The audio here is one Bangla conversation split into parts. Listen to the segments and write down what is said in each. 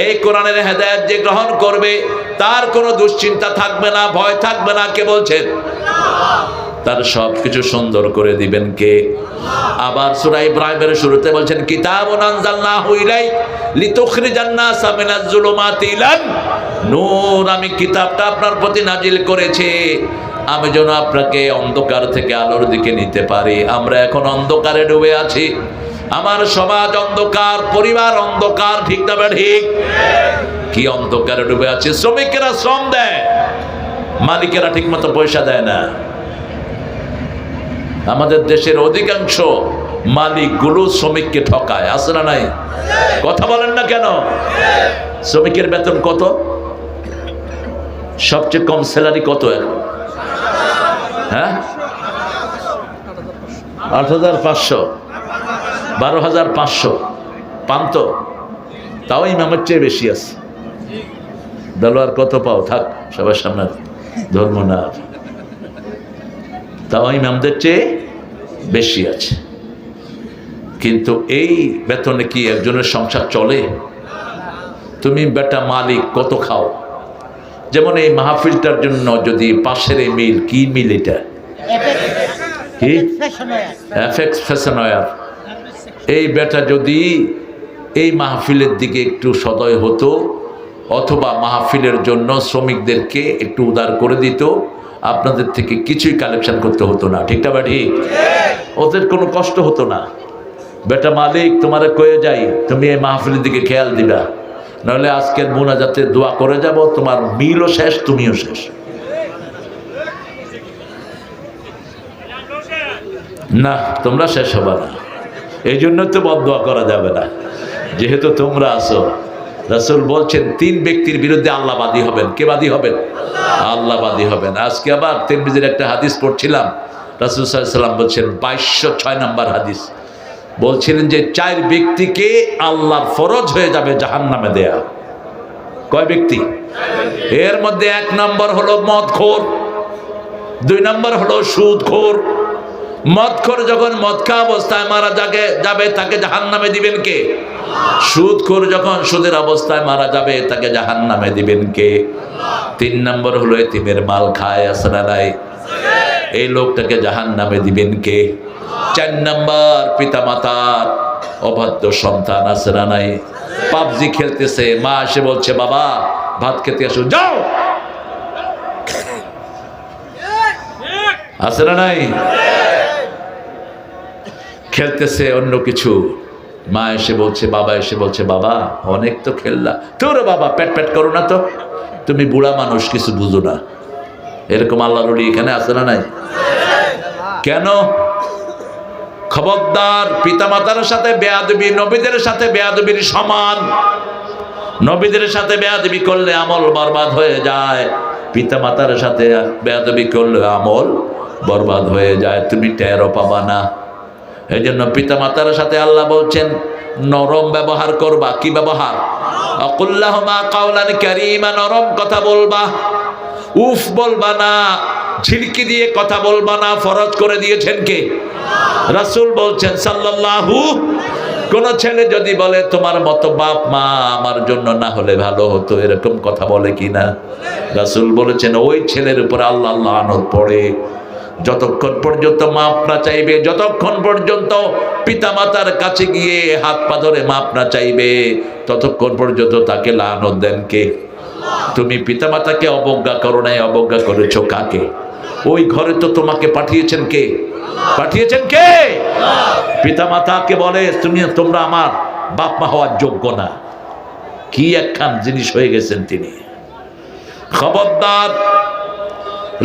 এই কোরআনের হেদায়েত যে গ্রহণ করবে তার কোনো দুশ্চিন্তা থাকবে না, ভয় থাকবে না। কে বলছেন? তার সবকিছু সুন্দর করে দিবেন কে? আবার সূরা ইব্রাহিমের শুরুতে বলছেন কিতাবুন আনজালনাহু ইলাইক লিতুখরিজান নাসা মিনাজ যুলুমাতি ইলান নূর। আমি কিতাবটা আপনার প্রতি নাজিল করেছি আমি যেন আপনাকে অন্ধকার থেকে আলোর দিকে নিতে পারি। আমরা এখন অন্ধকারে ডুবে আছি, আমার সমাজ অন্ধকার, পরিবার অন্ধকার, ঠিক না ঠিক? কি অন্ধকারে ডুবে আছে? শ্রমিকেরা শ্রম দেয়, মালিকেরা ঠিক মতো পয়সা দেয় না। আমাদের দেশের অধিকাংশ মালিকগুলো শ্রমিককে ঠকায়, আছে না নাই? কথা বলেন না কেন? শ্রমিকের বেতন কত? সবচেয়ে কম স্যালারি কত এখন? হ্যাঁ, ৮৫০০, ১২৫০০ পান তো? তাও ইমামের চেয়ে বেশি আছে। দেলোয়ার কত পাও? থাক সবার সামনে ধর্ম না, তাও ইমামদের চেয়ে বেশি আছে। কিন্তু এই বেতনে কি একজনের সংসার চলে? তুমি বেটা মালিক কত খাও? যেমন এই মাহফিলটার জন্য যদি পাশের এই মিল, কি মিল এটা? কি এফএক্স ফ্যাশন ওয়্যার, এই বেটা যদি এই মাহফিলের দিকে একটু সদয় হতো, অথবা মাহফিলের জন্য শ্রমিকদেরকে একটু উদার করে দিত, আপনাদের থেকে কিছুই কালেকশন করতে হতো না, ঠিক না ঠিক? ওদের কোনো কষ্ট হতো না। বেটা মালিক তোমারে কয়ে যাই, তুমি এই মাহফিলের দিকে খেয়াল দিবা, নাহলে আজকের মুনাজাতে দোয়া করে যাব, তোমার মিলও শেষ, তুমিও শেষ। না, তোমরা শেষ হবে না, এই জন্য তো বদদোয়া করা যাবে না, যেহেতু তোমরা আছো। রাসূল বলছেন ৩ ব্যক্তির বিরুদ্ধে আল্লাহ বাদী হবেন। কে বাদী হবেন? আল্লাহ বাদী হবেন। আজকে আবার তিরমিজির একটা হাদিস পড়ছিলাম, রাসূল সাল্লাল্লাহু আলাইহি ওয়াসাল্লাম বলছেন ২২০৬ নম্বর হাদিস, বলছিলেন যে ৪ ব্যক্তিকে আল্লাহর ফরজ হয়ে যাবে জাহান্নামে দেয়া। কয় ব্যক্তি? এর মধ্যে ১ নম্বর হলো মদখোর, ২ নম্বর হলো সুদখোর। মদখোর যখন মদ খাওয়া অবস্থায় মারা যাবে তাকে জাহান্নামে দিবেন কে? সুদখোর যখন সুদের অবস্থায় মারা যাবে তাকে জাহান্নামে দিবেন কে? ৩ নম্বর হলো এতিমের মাল খায়, আছে না নাই? এই লোকটাকে জাহান্নামে দিবেন কে? ৪ নম্বর পিতামাতার অবাধ্য সন্তান, আছে না নাই? পাবজি খেলতেছে, মা এসে বলছে বাবা ভাত খেতে আসো, যাও, আছে না নাই? খেলতেছে অন্য কিছু, মা এসে বলছে, বাবা এসে বলছে বাবা অনেক তো খেললা, তোর বাবা পেট পেট করো না তো, তুমি বুড়া মানুষ কিছু বুঝো না। এরকম আল্লাহর ওলি এখানে আছে না নাই? কেন? খবরদার, পিতামাতার সাথে বেয়াদবি নবীদের সাথে বেয়াদবির সমান। নবীদের সাথে বেয়াদবি করলে আমল বরবাদ হয়ে যায়, পিতামাতার সাথে বেয়াদবি করলে আমল বরবাদ হয়ে যায়, তুমি টেরও পাবা না। এই জন্য পিতামাতার সাথে আল্লাহ বলছেন নরম ব্যবহার করবা। কি ব্যবহার? আকুল্লাহুমা কাওলান কারীমা, নরম কথা বলবা, উফ বলবা না, ঝিলকি দিয়ে কথা বলবা না। ফরজ করে দিয়েছেন কে? রাসূল বলছেন সাল্লাল্লাহু। কোন ছেলে যদি বলে তোমার মতো বাপ মা আমার জন্য না হলে ভালো হতো, এরকম কথা বলে কিনা? রাসূল বলেছেন ওই ছেলের উপর আল্লাহ লানত পড়ে। যতক্ষণ পর্যন্ত মাপ না চাইবে, যতক্ষণ পর্যন্ত পিতামাতার কাছে গিয়ে হাত পা ধরে মাপ না চাইবে, ততক্ষণ পর্যন্ত তাকে লানত দেন কে? তুমি পিতামাতাকে অবজ্ঞা করো নাই, অবজ্ঞা করেছো কাকে? ওই ঘরে তো তোমাকে পাঠিয়েছেন কে? পাঠিয়েছেন কে? পিতামাতাকে বলে তোমরা আমার বাপ মা হওয়ার যোগ্য না। কি একখান জিনিস হয়ে গেছেন তিনি। খবরদার,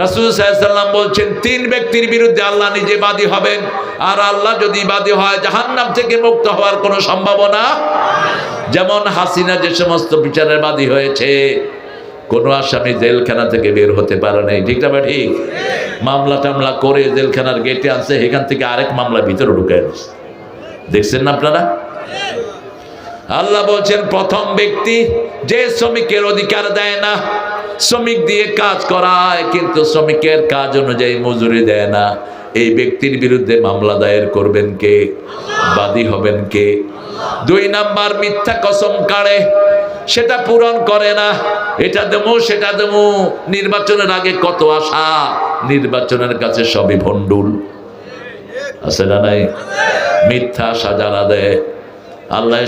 রাসূল সাল্লাল্লাহু আলাইহি ওয়াসাল্লাম বলছেন ৩ ব্যক্তির বিরুদ্ধে আল্লাহ নিজে বাদী হবেন, আর আল্লাহ যদি বাদী হয় জাহান্নাম থেকে মুক্ত হওয়ার কোনো সম্ভাবনা। যেমন হাসিনা যে সমস্ত বিচারের বাদী হয়েছে, কোনো আসামি জেলখানা থেকে বের হতে পারে নাই, ঠিক না ঠিক? মামলা টামলা করে জেলখানার গেটে আনছে, এখান থেকে আরেক মামলা ভিতরে ঢুকায় দিচ্ছে। দেখছেন না আপনারা? আল্লাহ বলছেন প্রথম ব্যক্তি যে শ্রমিকের অধিকার দেয় না, শ্রমিক দিয়ে কাজ করায় কিন্তু শ্রমিকের কাজ অনুযায়ী মজুরি দেয় না, এই ব্যক্তির বিরুদ্ধে মামলা দায়ের করবেন কে? বাদী হবেন কে? দুই নাম্বার মিথ্যা কসম কাড়ে, সেটা পূরণ করে না। এটা দেবো সেটা দেবো, নির্বাচনের আগে কত আশা, নির্বাচনের কাছে সবই ভণ্ডুল। আছে না নাই? মিথ্যা আশা যারা দেয়, আল্লাহ